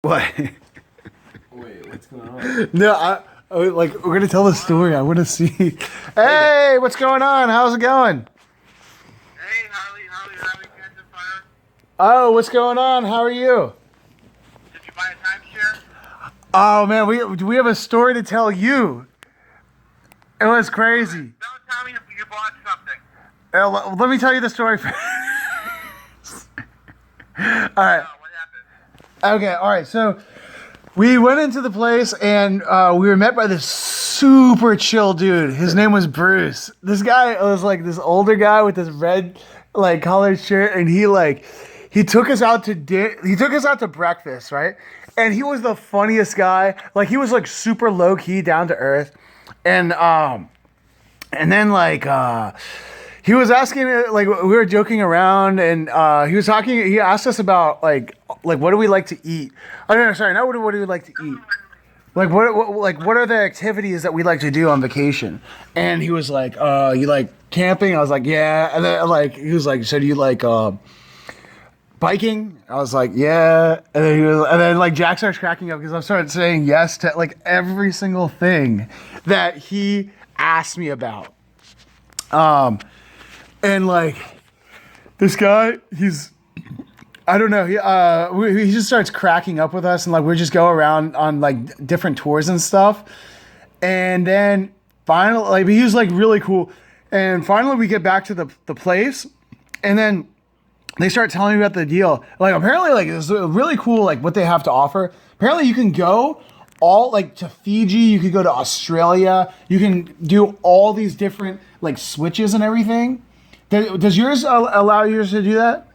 What? Wait, what's going on? No, like we're gonna tell the story. I want to see. Hey, what's going on? How's it going? Hey, Harley, catch a fire. Oh, what's going on? How are you? Did you buy a timeshare? Oh man, we have a story to tell you. It was crazy. Don't tell me if you bought something. Let me tell you the story first. All right. What happened? Okay. All right. So we went into the place and we were met by this super chill dude. His name was Bruce. This guy was like this older guy with this red like collared shirt, and he took us out to he took us out to breakfast, right? And he was the funniest guy. Like he was like super low key, down to earth, and then he was asking, like, we were joking around, and he asked us about like what do we like to eat. Oh no, sorry, not what do we like to eat. Like what are the activities that we like to do on vacation? And he was like, you like camping? I was like, yeah. And then like he was like, so do you like biking? I was like, yeah. And then like Jack starts cracking up because I started saying yes to like every single thing that he asked me about. And like this guy, I don't know, he just starts cracking up with us, and like we just go around on like different tours and stuff. And then finally, like he was like really cool. And finally we get back to the place, and then they start telling me about the deal. Like apparently like it's really cool like what they have to offer. Apparently you can go all like to Fiji, you could go to Australia, you can do all these different like switches and everything. Does yours allow yours to do that?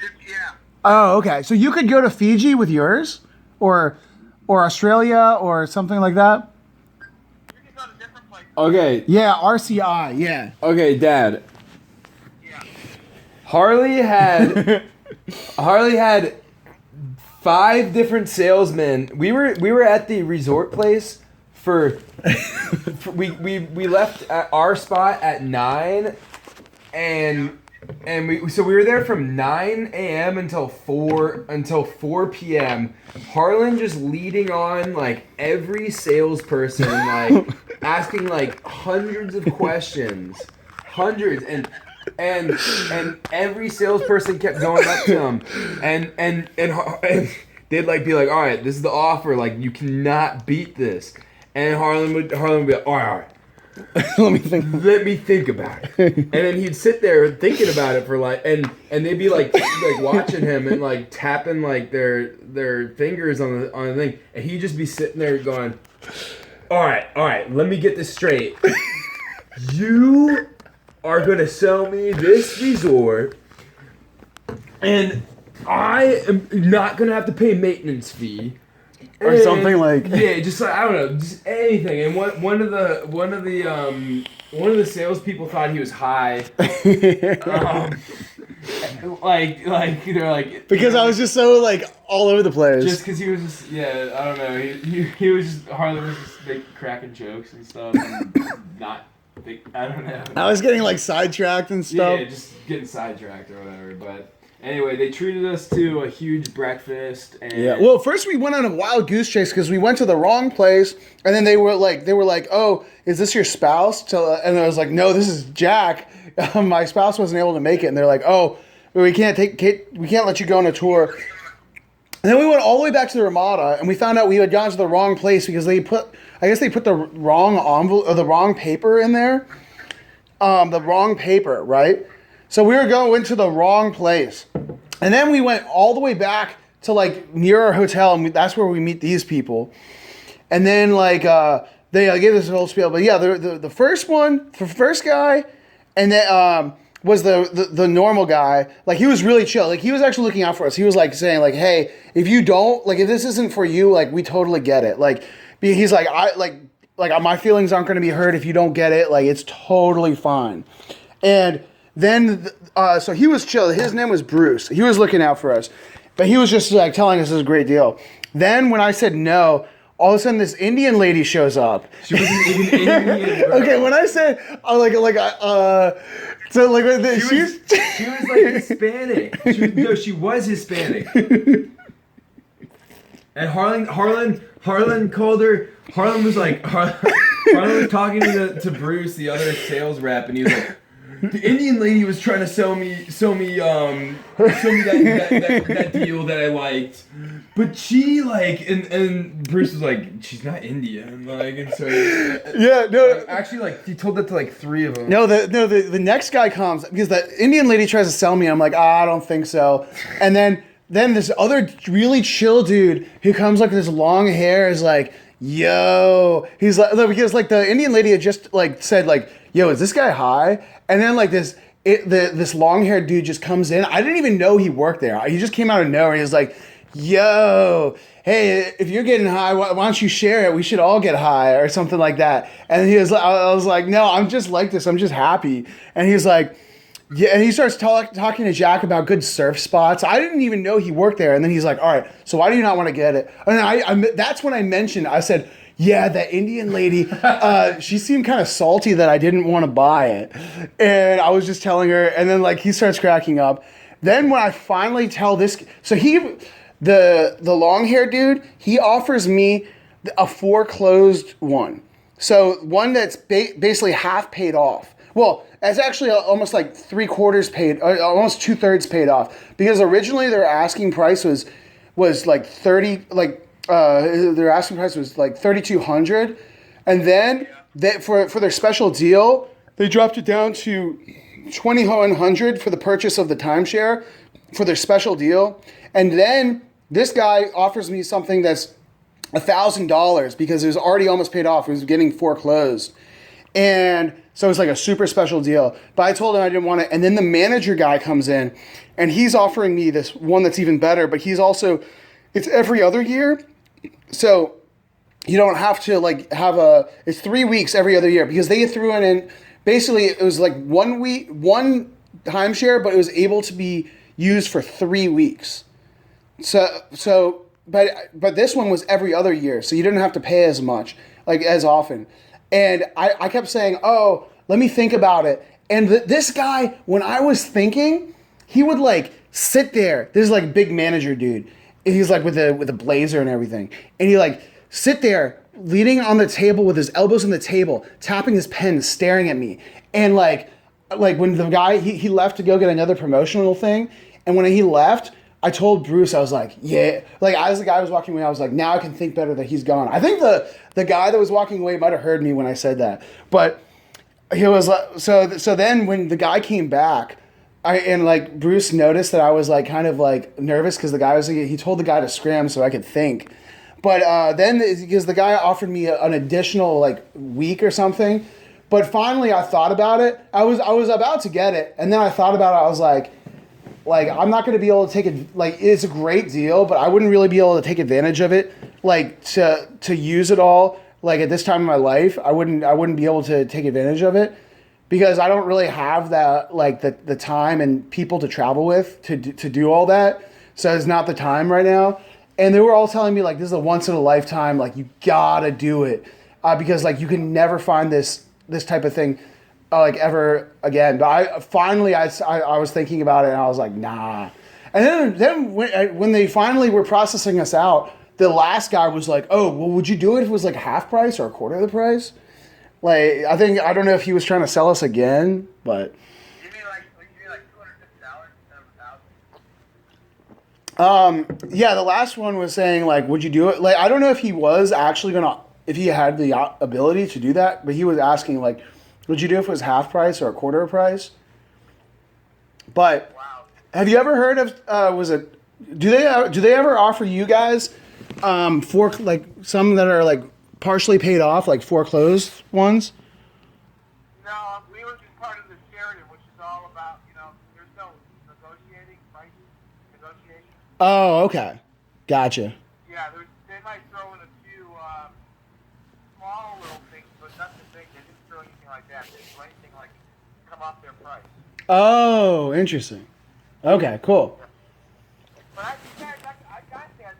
Yeah. Oh, okay. So you could go to Fiji with yours, or Australia, or something like that. You can go to different places. Okay, Yeah, RCI. Yeah. okay, Dad. Yeah. Harley had 5 different salesmen. We were at the resort place for we left at our spot at 9, and we were there from 9 a.m. until 4 p.m. Harlan just leading on like every salesperson, like asking like hundreds of questions, and every salesperson kept going up to him, and they'd like be like, all right, this is the offer, like you cannot beat this. And Harlan would be like, all right. Let me think about it. And then he'd sit there thinking about it for like, and they'd be like watching him and like tapping like their fingers on the thing, and he'd just be sitting there going, all right, let me get this straight. You are gonna sell me this resort, and I am not gonna have to pay maintenance fee. Or something like yeah, just like, I don't know, just anything. And one of the salespeople thought he was high. Like they're like, because I was just so like all over the place. just because he was just, yeah, I don't know, he was just, Harley was just like cracking jokes and stuff, and not I don't know. I was getting like sidetracked and stuff. Yeah, just getting sidetracked or whatever, but. Anyway, they treated us to a huge breakfast, and Yeah. Well, first we went on a wild goose chase because we went to the wrong place, and then they were like, "Oh, is this your spouse?" And I was like, "No, this is Jack. My spouse wasn't able to make it." And they're like, "Oh, we can't let you go on a tour." And then we went all the way back to the Ramada, and we found out we had gone to the wrong place because they put the wrong envelope or the wrong paper in there, the wrong paper, right? So we were going to the wrong place. And then we went all the way back to like near our hotel, and that's where we meet these people. And then like they gave us a whole spiel. But yeah, the first guy, and then was the normal guy. Like he was really chill. Like he was actually looking out for us. He was like saying like, hey, if this isn't for you, like we totally get it. Like he's like, my feelings aren't going to be hurt if you don't get it. Like it's totally fine. And then, so he was chill. His name was Bruce. He was looking out for us. But he was just like telling us this is a great deal. Then when I said no, all of a sudden this Indian lady shows up. she wasn't even Indian, bro. Okay, when I said, so like, She was like Hispanic. She was Hispanic. And Harlan called her. Harlan was like, Harlan was talking to Bruce, the other sales rep, and he was like, the Indian lady was trying to sell me that deal that I liked, but she like, and Bruce was like, she's not Indian, like, and so Yeah, no. actually, like, he told that to like 3 of them. No, the next guy comes because the Indian lady tries to sell me. I'm like, I don't think so. And then this other really chill dude who comes like with his long hair is like, yo, he's like, because like the Indian lady had just like said like, yo, is this guy high? And then like this long haired dude just comes in. I didn't even know he worked there. He just came out of nowhere. He was like, yo, hey, if you're getting high, why don't you share it? We should all get high or something like that. And I was like, no, I'm just like this. I'm just happy. And he's like, yeah, and he starts talking to Jack about good surf spots. I didn't even know he worked there. And then he's like, all right, so why do you not want to get it? And that's when I said, yeah, that Indian lady, she seemed kind of salty that I didn't want to buy it. And I was just telling her, and then like he starts cracking up. Then when I finally tell this, so the long-haired dude, he offers me a foreclosed one. So one that's basically half paid off. Well, it's actually almost like 3/4 paid, almost 2/3 paid off. Because originally their asking price was like 30, their asking price was like 3,200, and then for their special deal, they dropped it down to 2,100 for the purchase of the timeshare for their special deal, and then this guy offers me something that's $1,000 because it was already almost paid off. It was getting foreclosed. And so it's like a super special deal. But I told him I didn't want it. And then the manager guy comes in and he's offering me this one that's even better. But it's every other year. So you don't have to like it's 3 weeks every other year because they threw in, basically it was like 1 week, one timeshare, but it was able to be used for 3 weeks. But this one was every other year. So you didn't have to pay as much, like as often. And I kept saying, oh, let me think about it. And this guy, when I was thinking, he would like sit there. This is like big manager dude. And he's like with a blazer and everything. And he like sit there leaning on the table with his elbows on the table, tapping his pen, staring at me. And like when the guy, he left to go get another promotional thing. And when he left, I told Bruce, I was like, yeah. Like as the guy was walking away, I was like, now I can think better that he's gone. I think the guy that was walking away might have heard me when I said that. But he was like, so then when the guy came back, Bruce noticed that I was like kind of like nervous because the guy he told the guy to scram so I could think. But then because the guy offered me an additional like week or something. But finally I thought about it. I was about to get it. And then I thought about it. I was like, I'm not going to be able to take it. Like, it's a great deal, but I wouldn't really be able to take advantage of it. Like to use it all. Like at this time in my life, I wouldn't be able to take advantage of it because I don't really have that like the time and people to travel with to do all that. So it's not the time right now. And they were all telling me like this is a once in a lifetime. Like you gotta do it because like you can never find this type of thing. Like ever again. But I was thinking about it and I was like, nah. And then when they finally were processing us out, the last guy was like, oh, well, would you do it if it was like half price or a quarter of the price? Like, I don't know if he was trying to sell us again, but. You mean like $250 Yeah, the last one was saying like, would you do it? Like, I don't know if he was actually if he had the ability to do that, but he was asking like, would you do if it was half price or a quarter of price? But wow. have you ever heard of? Do they ever offer you guys for like some that are like partially paid off, like foreclosed ones? No, we were just part of the Sheridan, which is all about there's no negotiating negotiation. Oh, okay, gotcha. Yeah, they might throw in a few small little things, but nothing big. They didn't throw anything like that. They didn't throw anything like come off their price. Oh, interesting. Okay, cool. But I got that timeshare.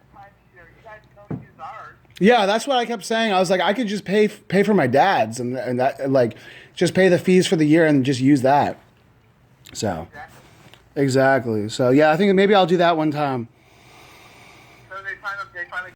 You guys don't use ours. Yeah, that's what I kept saying. I was like, I could just pay for my dad's and that like just pay the fees for the year and just use that. So, exactly. So yeah, I think maybe I'll do that one time. So they finally